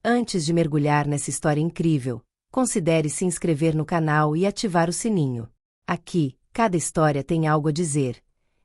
Antes de mergulhar nessa história incrível, considere se inscrever no canal e ativar o sininho. Aqui, cada história tem algo a dizer,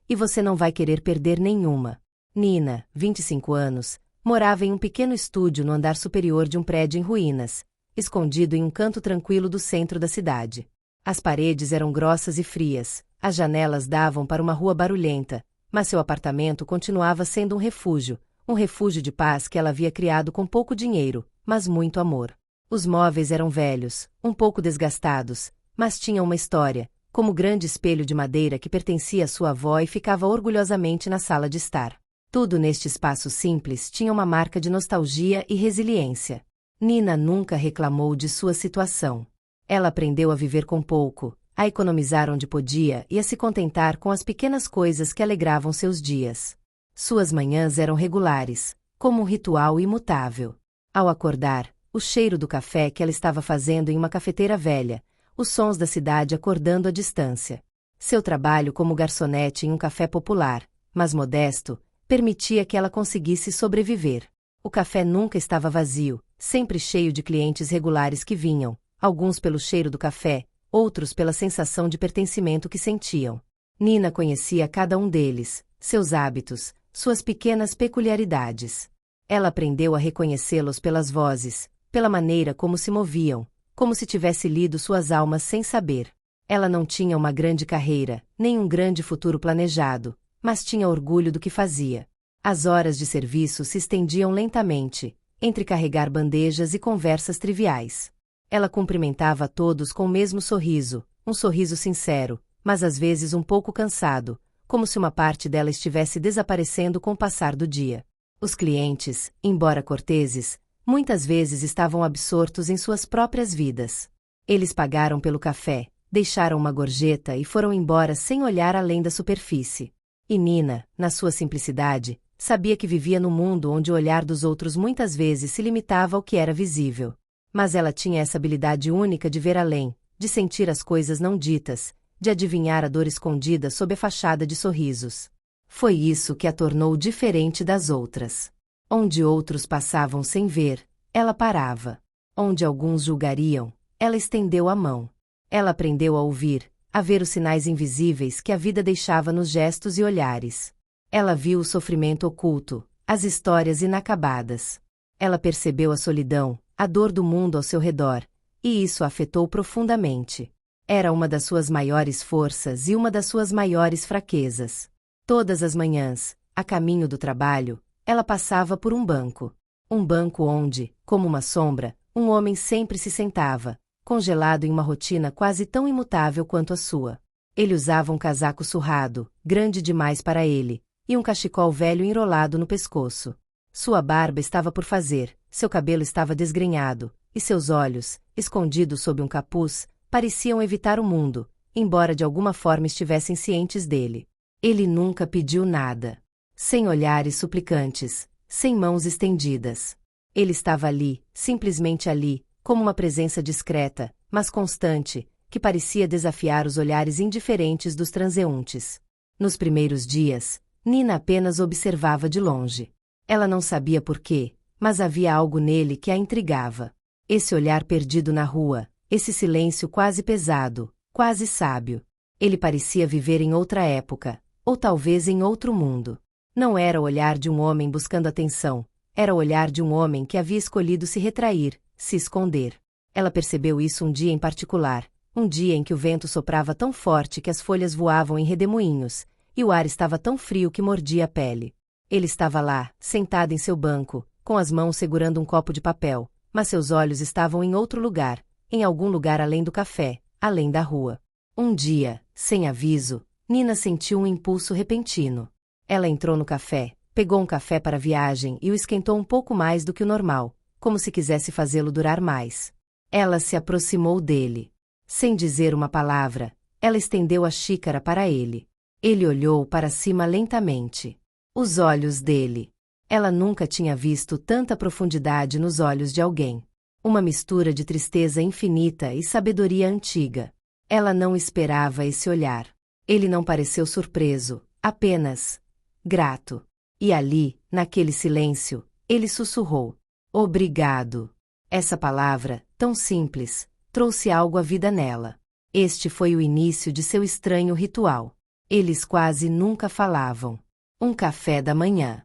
e você não vai querer perder nenhuma. Nina, 25 anos, morava em um pequeno estúdio no andar superior de um prédio em ruínas, escondido em um canto tranquilo do centro da cidade. As paredes eram grossas e frias, as janelas davam para uma rua barulhenta, mas seu apartamento continuava sendo um refúgio de paz que ela havia criado com pouco dinheiro, mas muito amor. Os móveis eram velhos, um pouco desgastados, mas tinham uma história, como o grande espelho de madeira que pertencia à sua avó e ficava orgulhosamente na sala de estar. Tudo neste espaço simples tinha uma marca de nostalgia e resiliência. Nina nunca reclamou de sua situação. Ela aprendeu a viver com pouco, a economizar onde podia e a se contentar com as pequenas coisas que alegravam seus dias. Suas manhãs eram regulares, como um ritual imutável. Ao acordar, o cheiro do café que ela estava fazendo em uma cafeteira velha, os sons da cidade acordando à distância. Seu trabalho como garçonete em um café popular, mas modesto, permitia que ela conseguisse sobreviver. O café nunca estava vazio, sempre cheio de clientes regulares que vinham, alguns pelo cheiro do café, outros pela sensação de pertencimento que sentiam. Nina conhecia cada um deles, seus hábitos, suas pequenas peculiaridades. Ela aprendeu a reconhecê-los pelas vozes, pela maneira como se moviam, como se tivesse lido suas almas sem saber. Ela não tinha uma grande carreira, nem um grande futuro planejado, mas tinha orgulho do que fazia. As horas de serviço se estendiam lentamente, entre carregar bandejas e conversas triviais. Ela cumprimentava a todos com o mesmo sorriso, um sorriso sincero, mas às vezes um pouco cansado, como se uma parte dela estivesse desaparecendo com o passar do dia. Os clientes, embora corteses, muitas vezes estavam absortos em suas próprias vidas. Eles pagaram pelo café, deixaram uma gorjeta e foram embora sem olhar além da superfície. E Nina, na sua simplicidade, sabia que vivia num mundo onde o olhar dos outros muitas vezes se limitava ao que era visível. Mas ela tinha essa habilidade única de ver além, de sentir as coisas não ditas, de adivinhar a dor escondida sob a fachada de sorrisos. Foi isso que a tornou diferente das outras. Onde outros passavam sem ver, ela parava. Onde alguns julgariam, ela estendeu a mão. Ela aprendeu a ouvir, a ver os sinais invisíveis que a vida deixava nos gestos e olhares. Ela viu o sofrimento oculto, as histórias inacabadas. Ela percebeu a solidão, a dor do mundo ao seu redor, e isso a afetou profundamente. Era uma das suas maiores forças e uma das suas maiores fraquezas. Todas as manhãs, a caminho do trabalho, ela passava por um banco. Um banco onde, como uma sombra, um homem sempre se sentava, congelado em uma rotina quase tão imutável quanto a sua. Ele usava um casaco surrado, grande demais para ele, e um cachecol velho enrolado no pescoço. Sua barba estava por fazer, seu cabelo estava desgrenhado, e seus olhos, escondidos sob um capuz, pareciam evitar o mundo, embora de alguma forma estivessem cientes dele. Ele nunca pediu nada. Sem olhares suplicantes, sem mãos estendidas. Ele estava ali, simplesmente ali, como uma presença discreta, mas constante, que parecia desafiar os olhares indiferentes dos transeuntes. Nos primeiros dias, Nina apenas observava de longe. Ela não sabia por quê, mas havia algo nele que a intrigava. Esse olhar perdido na rua, esse silêncio quase pesado, quase sábio. Ele parecia viver em outra época, ou talvez em outro mundo. Não era o olhar de um homem buscando atenção, era o olhar de um homem que havia escolhido se retrair, se esconder. Ela percebeu isso um dia em particular, um dia em que o vento soprava tão forte que as folhas voavam em redemoinhos, e o ar estava tão frio que mordia a pele. Ele estava lá, sentado em seu banco, com as mãos segurando um copo de papel, mas seus olhos estavam em outro lugar, em algum lugar além do café, além da rua. Um dia, sem aviso, Nina sentiu um impulso repentino. Ela entrou no café, pegou um café para a viagem e o esquentou um pouco mais do que o normal, como se quisesse fazê-lo durar mais. Ela se aproximou dele. Sem dizer uma palavra, ela estendeu a xícara para ele. Ele olhou para cima lentamente. Os olhos dele. Ela nunca tinha visto tanta profundidade nos olhos de alguém. Uma mistura de tristeza infinita e sabedoria antiga. Ela não esperava esse olhar. Ele não pareceu surpreso, apenas grato. E ali, naquele silêncio, ele sussurrou: Obrigado. Essa palavra, tão simples, trouxe algo à vida nela. Este foi o início de seu estranho ritual. Eles quase nunca falavam. Um café da manhã.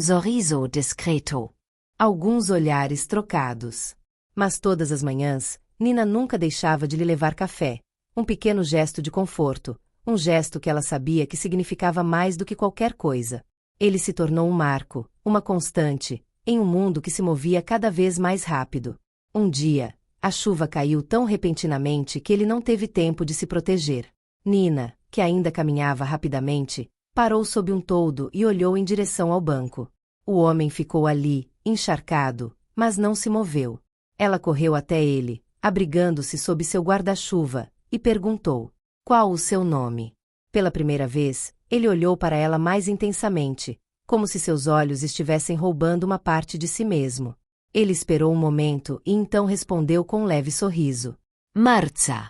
Sorriso discreto. Alguns olhares trocados. Mas todas as manhãs, Nina nunca deixava de lhe levar café. Um pequeno gesto de conforto, um gesto que ela sabia que significava mais do que qualquer coisa. Ele se tornou um marco, uma constante, em um mundo que se movia cada vez mais rápido. Um dia, a chuva caiu tão repentinamente que ele não teve tempo de se proteger. Nina, que ainda caminhava rapidamente, parou sob um toldo e olhou em direção ao banco. O homem ficou ali, encharcado, mas não se moveu. Ela correu até ele, abrigando-se sob seu guarda-chuva, e perguntou: qual o seu nome? Pela primeira vez, ele olhou para ela mais intensamente, como se seus olhos estivessem roubando uma parte de si mesmo. Ele esperou um momento e então respondeu com um leve sorriso: Marza.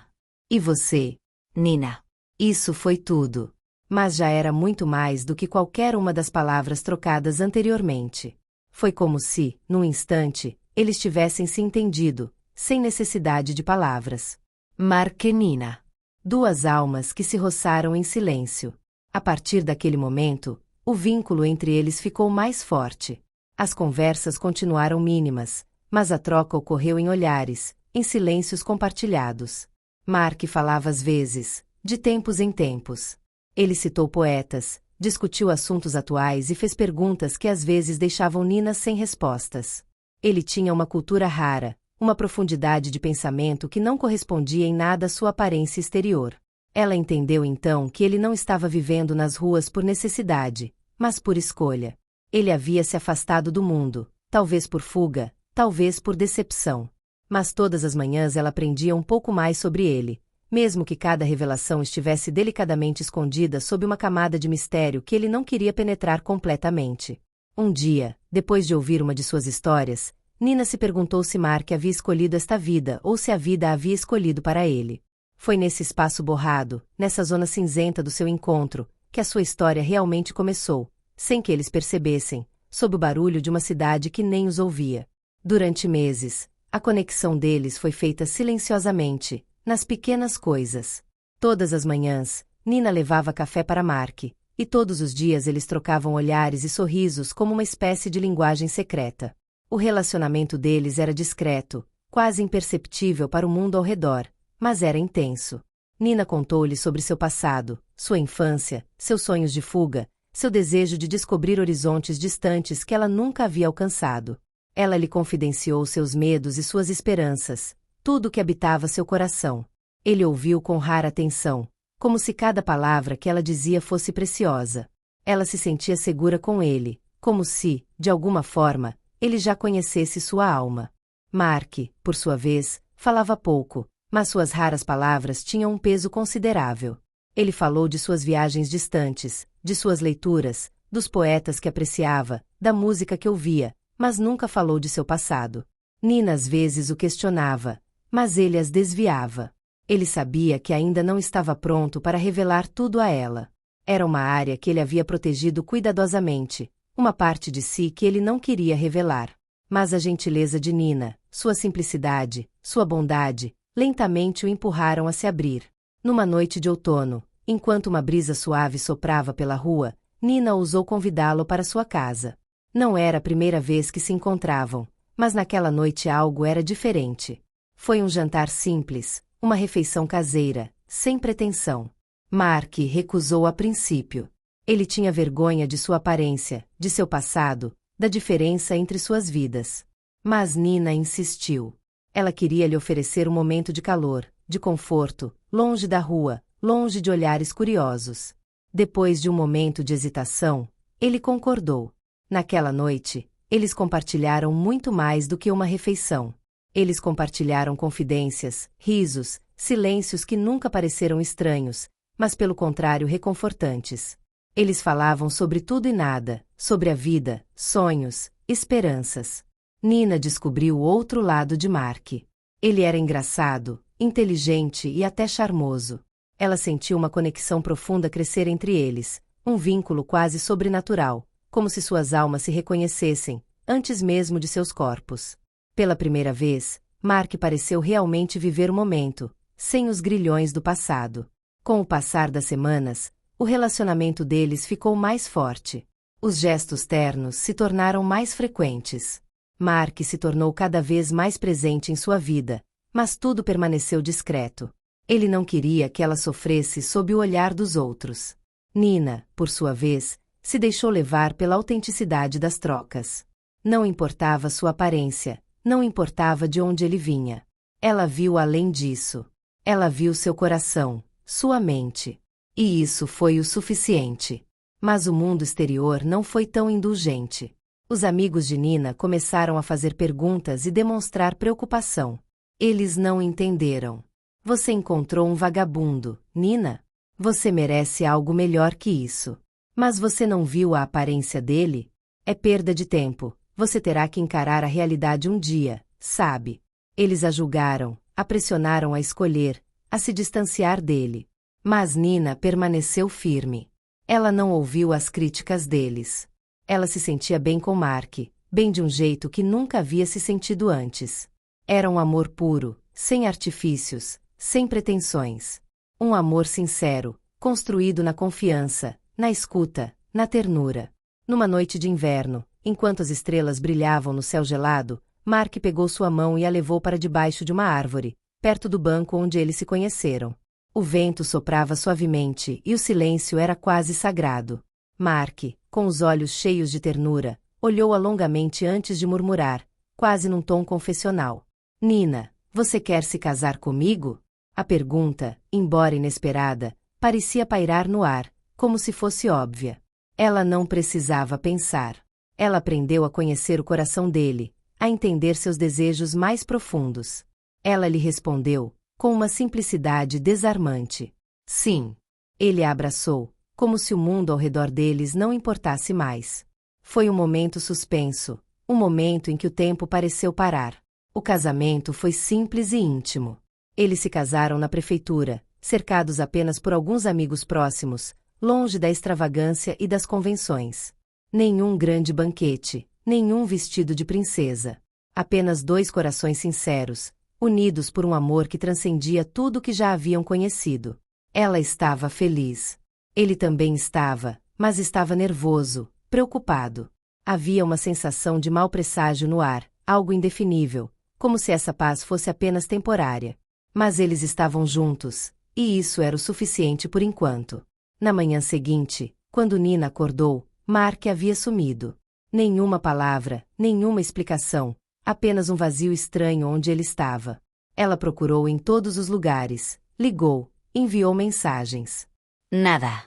E você? Nina. Isso foi tudo. Mas já era muito mais do que qualquer uma das palavras trocadas anteriormente. Foi como se, num instante, eles tivessem se entendido, sem necessidade de palavras. Mark e Nina. Duas almas que se roçaram em silêncio. A partir daquele momento, o vínculo entre eles ficou mais forte. As conversas continuaram mínimas, mas a troca ocorreu em olhares, em silêncios compartilhados. Mark falava às vezes, de tempos em tempos. Ele citou poetas, discutiu assuntos atuais e fez perguntas que às vezes deixavam Nina sem respostas. Ele tinha uma cultura rara, uma profundidade de pensamento que não correspondia em nada à sua aparência exterior. Ela entendeu então que ele não estava vivendo nas ruas por necessidade, mas por escolha. Ele havia se afastado do mundo, talvez por fuga, talvez por decepção. Mas todas as manhãs ela aprendia um pouco mais sobre ele, mesmo que cada revelação estivesse delicadamente escondida sob uma camada de mistério que ele não queria penetrar completamente. Um dia, depois de ouvir uma de suas histórias, Nina se perguntou se Mark havia escolhido esta vida ou se a vida a havia escolhido para ele. Foi nesse espaço borrado, nessa zona cinzenta do seu encontro, que a sua história realmente começou, sem que eles percebessem, sob o barulho de uma cidade que nem os ouvia. Durante meses, a conexão deles foi feita silenciosamente, nas pequenas coisas. Todas as manhãs, Nina levava café para Mark, e todos os dias eles trocavam olhares e sorrisos como uma espécie de linguagem secreta. O relacionamento deles era discreto, quase imperceptível para o mundo ao redor, mas era intenso. Nina contou-lhe sobre seu passado, sua infância, seus sonhos de fuga, seu desejo de descobrir horizontes distantes que ela nunca havia alcançado. Ela lhe confidenciou seus medos e suas esperanças, tudo o que habitava seu coração. Ele ouviu com rara atenção, como se cada palavra que ela dizia fosse preciosa. Ela se sentia segura com ele, como se, de alguma forma, ele já conhecesse sua alma. Mark, por sua vez, falava pouco, mas suas raras palavras tinham um peso considerável. Ele falou de suas viagens distantes, de suas leituras, dos poetas que apreciava, da música que ouvia, mas nunca falou de seu passado. Nina às vezes o questionava, mas ele as desviava. Ele sabia que ainda não estava pronto para revelar tudo a ela. Era uma área que ele havia protegido cuidadosamente, uma parte de si que ele não queria revelar. Mas a gentileza de Nina, sua simplicidade, sua bondade, lentamente o empurraram a se abrir. Numa noite de outono, enquanto uma brisa suave soprava pela rua, Nina ousou convidá-lo para sua casa. Não era a primeira vez que se encontravam, mas naquela noite algo era diferente. Foi um jantar simples, uma refeição caseira, sem pretensão. Mark recusou a princípio. Ele tinha vergonha de sua aparência, de seu passado, da diferença entre suas vidas. Mas Nina insistiu. Ela queria lhe oferecer um momento de calor, de conforto, longe da rua, longe de olhares curiosos. Depois de um momento de hesitação, ele concordou. Naquela noite, eles compartilharam muito mais do que uma refeição. Eles compartilharam confidências, risos, silêncios que nunca pareceram estranhos, mas pelo contrário reconfortantes. Eles falavam sobre tudo e nada, sobre a vida, sonhos, esperanças. Nina descobriu o outro lado de Mark. Ele era engraçado, inteligente e até charmoso. Ela sentiu uma conexão profunda crescer entre eles, um vínculo quase sobrenatural, como se suas almas se reconhecessem, antes mesmo de seus corpos. Pela primeira vez, Mark pareceu realmente viver o momento, sem os grilhões do passado. Com o passar das semanas, o relacionamento deles ficou mais forte. Os gestos ternos se tornaram mais frequentes. Mark se tornou cada vez mais presente em sua vida, mas tudo permaneceu discreto. Ele não queria que ela sofresse sob o olhar dos outros. Nina, por sua vez, se deixou levar pela autenticidade das trocas. Não importava sua aparência, não importava de onde ele vinha. Ela viu além disso. Ela viu seu coração, sua mente. E isso foi o suficiente. Mas o mundo exterior não foi tão indulgente. Os amigos de Nina começaram a fazer perguntas e demonstrar preocupação. Eles não entenderam. Você encontrou um vagabundo, Nina? Você merece algo melhor que isso. Mas você não viu a aparência dele? É perda de tempo. Você terá que encarar a realidade um dia, sabe? Eles a julgaram, a pressionaram a escolher, a se distanciar dele. Mas Nina permaneceu firme. Ela não ouviu as críticas deles. Ela se sentia bem com Mark, bem de um jeito que nunca havia se sentido antes. Era um amor puro, sem artifícios, sem pretensões. Um amor sincero, construído na confiança, na escuta, na ternura. Numa noite de inverno, enquanto as estrelas brilhavam no céu gelado, Mark pegou sua mão e a levou para debaixo de uma árvore, perto do banco onde eles se conheceram. O vento soprava suavemente e o silêncio era quase sagrado. Mark, com os olhos cheios de ternura, olhou-a longamente antes de murmurar, quase num tom confessional. Nina, você quer se casar comigo? A pergunta, embora inesperada, parecia pairar no ar, como se fosse óbvia. Ela não precisava pensar. Ela aprendeu a conhecer o coração dele, a entender seus desejos mais profundos. Ela lhe respondeu, com uma simplicidade desarmante. Sim. Ele a abraçou, como se o mundo ao redor deles não importasse mais. Foi um momento suspenso, um momento em que o tempo pareceu parar. O casamento foi simples e íntimo. Eles se casaram na prefeitura, cercados apenas por alguns amigos próximos, longe da extravagância e das convenções. Nenhum grande banquete, nenhum vestido de princesa. Apenas dois corações sinceros, unidos por um amor que transcendia tudo o que já haviam conhecido. Ela estava feliz. Ele também estava, mas estava nervoso, preocupado. Havia uma sensação de mau presságio no ar, algo indefinível, como se essa paz fosse apenas temporária. Mas eles estavam juntos, e isso era o suficiente por enquanto. Na manhã seguinte, quando Nina acordou, Mark havia sumido. Nenhuma palavra, nenhuma explicação, apenas um vazio estranho onde ele estava. Ela procurou em todos os lugares, ligou, enviou mensagens. Nada.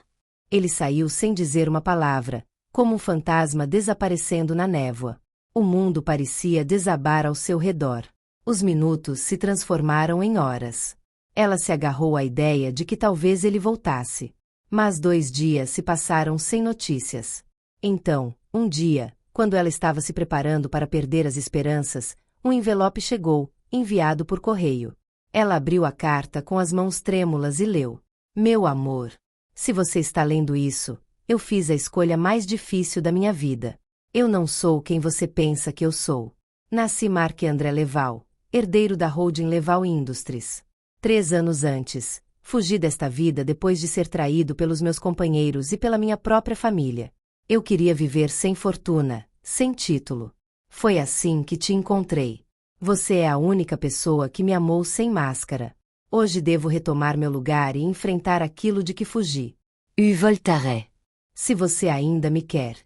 Ele saiu sem dizer uma palavra, como um fantasma desaparecendo na névoa. O mundo parecia desabar ao seu redor. Os minutos se transformaram em horas. Ela se agarrou à ideia de que talvez ele voltasse. Mas 2 dias se passaram sem notícias. Então, um dia, quando ela estava se preparando para perder as esperanças, um envelope chegou, enviado por correio. Ela abriu a carta com as mãos trêmulas e leu. Meu amor, se você está lendo isso, eu fiz a escolha mais difícil da minha vida. Eu não sou quem você pensa que eu sou. Nasci Mark André Leval, herdeiro da holding Leval Industries. 3 anos antes, fugi desta vida depois de ser traído pelos meus companheiros e pela minha própria família. Eu queria viver sem fortuna, sem título. Foi assim que te encontrei. Você é a única pessoa que me amou sem máscara. Hoje devo retomar meu lugar e enfrentar aquilo de que fugi. Eu voltaré. Se você ainda me quer.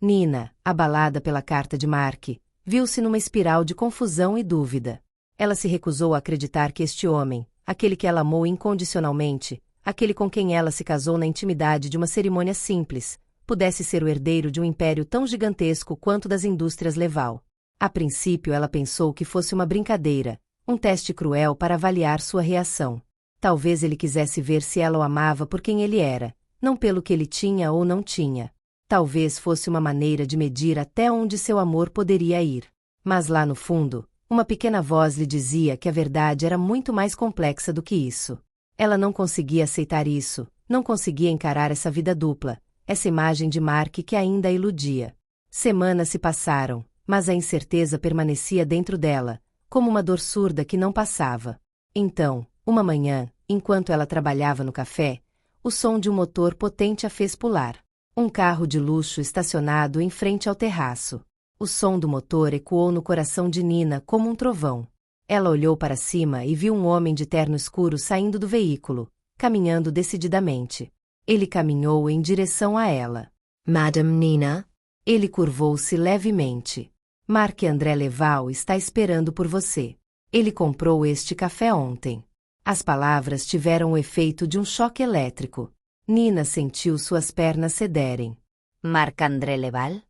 Nina, abalada pela carta de Mark, viu-se numa espiral de confusão e dúvida. Ela se recusou a acreditar que este homem, aquele que ela amou incondicionalmente, aquele com quem ela se casou na intimidade de uma cerimônia simples, pudesse ser o herdeiro de um império tão gigantesco quanto das indústrias Leval. A princípio ela pensou que fosse uma brincadeira, um teste cruel para avaliar sua reação. Talvez ele quisesse ver se ela o amava por quem ele era, não pelo que ele tinha ou não tinha. Talvez fosse uma maneira de medir até onde seu amor poderia ir. Mas lá no fundo, uma pequena voz lhe dizia que a verdade era muito mais complexa do que isso. Ela não conseguia aceitar isso, não conseguia encarar essa vida dupla, essa imagem de Mark que ainda a iludia. Semanas se passaram, mas a incerteza permanecia dentro dela, como uma dor surda que não passava. Então, uma manhã, enquanto ela trabalhava no café, o som de um motor potente a fez pular. Um carro de luxo estacionado em frente ao terraço. O som do motor ecoou no coração de Nina como um trovão. Ela olhou para cima e viu um homem de terno escuro saindo do veículo, caminhando decididamente. Ele caminhou em direção a ela. Madame Nina? Ele curvou-se levemente. Marc-André Leval está esperando por você. Ele comprou este café ontem. As palavras tiveram o efeito de um choque elétrico. Nina sentiu suas pernas cederem. Marc-André Leval?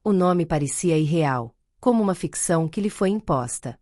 O nome parecia irreal, como uma ficção que lhe foi imposta.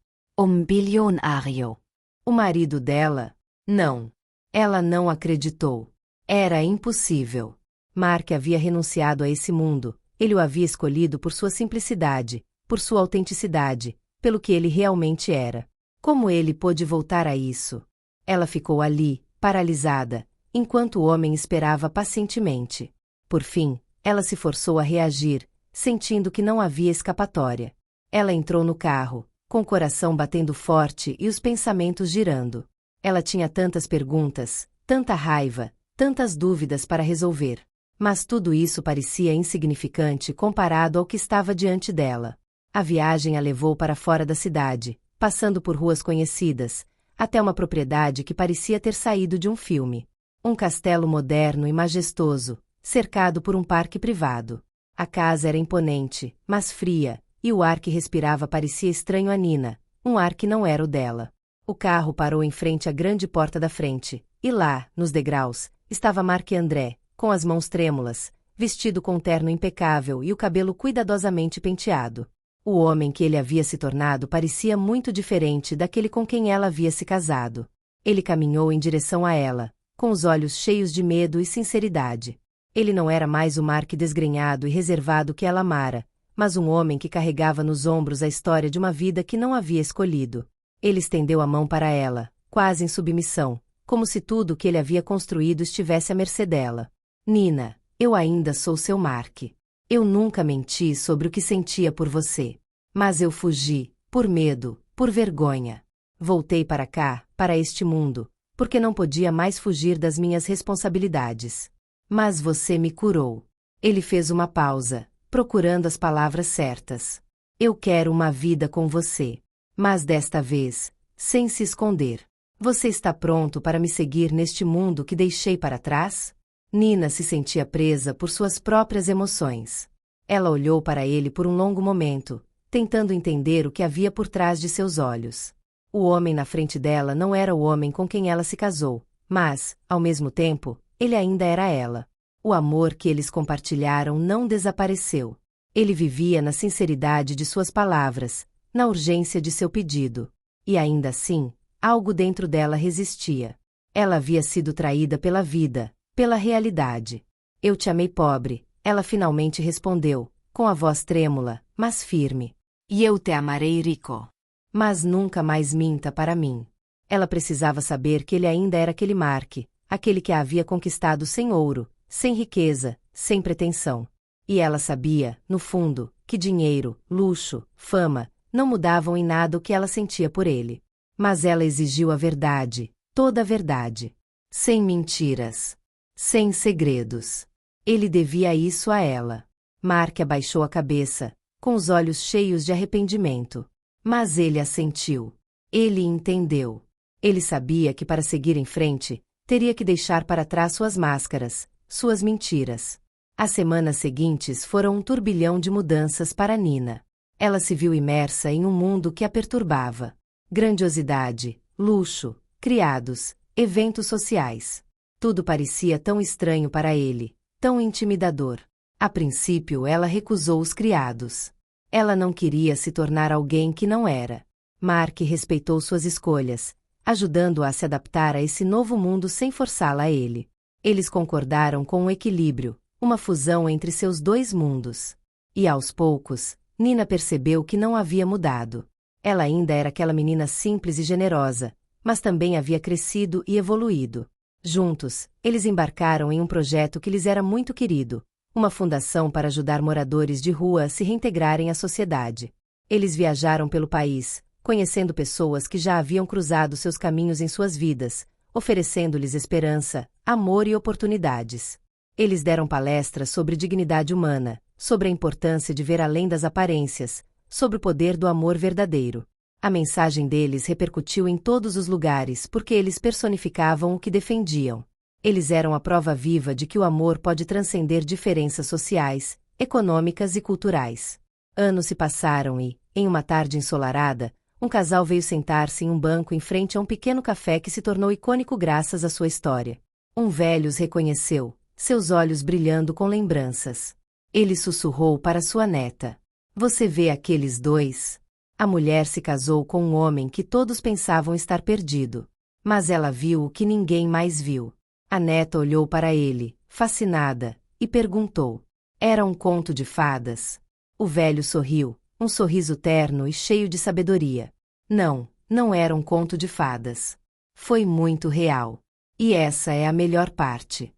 Bilionário. O marido dela? Não. Ela não acreditou. Era impossível. Marc havia renunciado a esse mundo. Ele o havia escolhido por sua simplicidade, por sua autenticidade, pelo que ele realmente era. Como ele pôde voltar a isso? Ela ficou ali, paralisada, enquanto o homem esperava pacientemente. Por fim, ela se forçou a reagir, sentindo que não havia escapatória. Ela entrou no carro, com o coração batendo forte e os pensamentos girando. Ela tinha tantas perguntas, tanta raiva, tantas dúvidas para resolver. Mas tudo isso parecia insignificante comparado ao que estava diante dela. A viagem a levou para fora da cidade, passando por ruas conhecidas, até uma propriedade que parecia ter saído de um filme. Um castelo moderno e majestoso, cercado por um parque privado. A casa era imponente, mas fria, e o ar que respirava parecia estranho a Nina, um ar que não era o dela. O carro parou em frente à grande porta da frente, e lá, nos degraus, estava Marc-André, com as mãos trêmulas, vestido com um terno impecável e o cabelo cuidadosamente penteado. O homem que ele havia se tornado parecia muito diferente daquele com quem ela havia se casado. Ele caminhou em direção a ela, com os olhos cheios de medo e sinceridade. Ele não era mais o Marc desgrenhado e reservado que ela amara, mas um homem que carregava nos ombros a história de uma vida que não havia escolhido. Ele estendeu a mão para ela, quase em submissão, como se tudo o que ele havia construído estivesse à mercê dela. Nina, eu ainda sou seu Marc. Eu nunca menti sobre o que sentia por você. Mas eu fugi, por medo, por vergonha. Voltei para cá, para este mundo, porque não podia mais fugir das minhas responsabilidades. Mas você me curou. Ele fez uma pausa, procurando as palavras certas. Eu quero uma vida com você. Mas desta vez, sem se esconder. Você está pronto para me seguir neste mundo que deixei para trás? Nina se sentia presa por suas próprias emoções. Ela olhou para ele por um longo momento, tentando entender o que havia por trás de seus olhos. O homem na frente dela não era o homem com quem ela se casou, mas, ao mesmo tempo, ele ainda era ela. O amor que eles compartilharam não desapareceu. Ele vivia na sinceridade de suas palavras, na urgência de seu pedido. E ainda assim, algo dentro dela resistia. Ela havia sido traída pela vida, pela realidade. Eu te amei pobre, ela finalmente respondeu, com a voz trêmula, mas firme. E eu te amarei rico. Mas nunca mais minta para mim. Ela precisava saber que ele ainda era aquele Marc, aquele que a havia conquistado sem ouro, sem riqueza, sem pretensão. E ela sabia, no fundo, que dinheiro, luxo, fama, não mudavam em nada o que ela sentia por ele. Mas ela exigiu a verdade, toda a verdade. Sem mentiras. Sem segredos. Ele devia isso a ela. Marc abaixou a cabeça, com os olhos cheios de arrependimento. Mas ele assentiu. Ele entendeu. Ele sabia que para seguir em frente, teria que deixar para trás suas máscaras, suas mentiras. As semanas seguintes foram um turbilhão de mudanças para Nina. Ela se viu imersa em um mundo que a perturbava. Grandiosidade, luxo, criados, eventos sociais. Tudo parecia tão estranho para ele, tão intimidador. A princípio, ela recusou os criados. Ela não queria se tornar alguém que não era. Marc respeitou suas escolhas, ajudando-a a se adaptar a esse novo mundo sem forçá-la a ele. Eles concordaram com um equilíbrio, uma fusão entre seus dois mundos. E aos poucos, Nina percebeu que não havia mudado. Ela ainda era aquela menina simples e generosa, mas também havia crescido e evoluído. Juntos, eles embarcaram em um projeto que lhes era muito querido, uma fundação para ajudar moradores de rua a se reintegrarem à sociedade. Eles viajaram pelo país, conhecendo pessoas que já haviam cruzado seus caminhos em suas vidas, oferecendo-lhes esperança, amor e oportunidades. Eles deram palestras sobre dignidade humana, sobre a importância de ver além das aparências, sobre o poder do amor verdadeiro. A mensagem deles repercutiu em todos os lugares porque eles personificavam o que defendiam. Eles eram a prova viva de que o amor pode transcender diferenças sociais, econômicas e culturais. Anos se passaram e, em uma tarde ensolarada, um casal veio sentar-se em um banco em frente a um pequeno café que se tornou icônico graças à sua história. Um velho os reconheceu, seus olhos brilhando com lembranças. Ele sussurrou para sua neta: "Você vê aqueles dois?" A mulher se casou com um homem que todos pensavam estar perdido. Mas ela viu o que ninguém mais viu. A neta olhou para ele, fascinada, e perguntou: "Era um conto de fadas?" O velho sorriu, um sorriso terno e cheio de sabedoria. Não, não era um conto de fadas. Foi muito real. E essa é a melhor parte.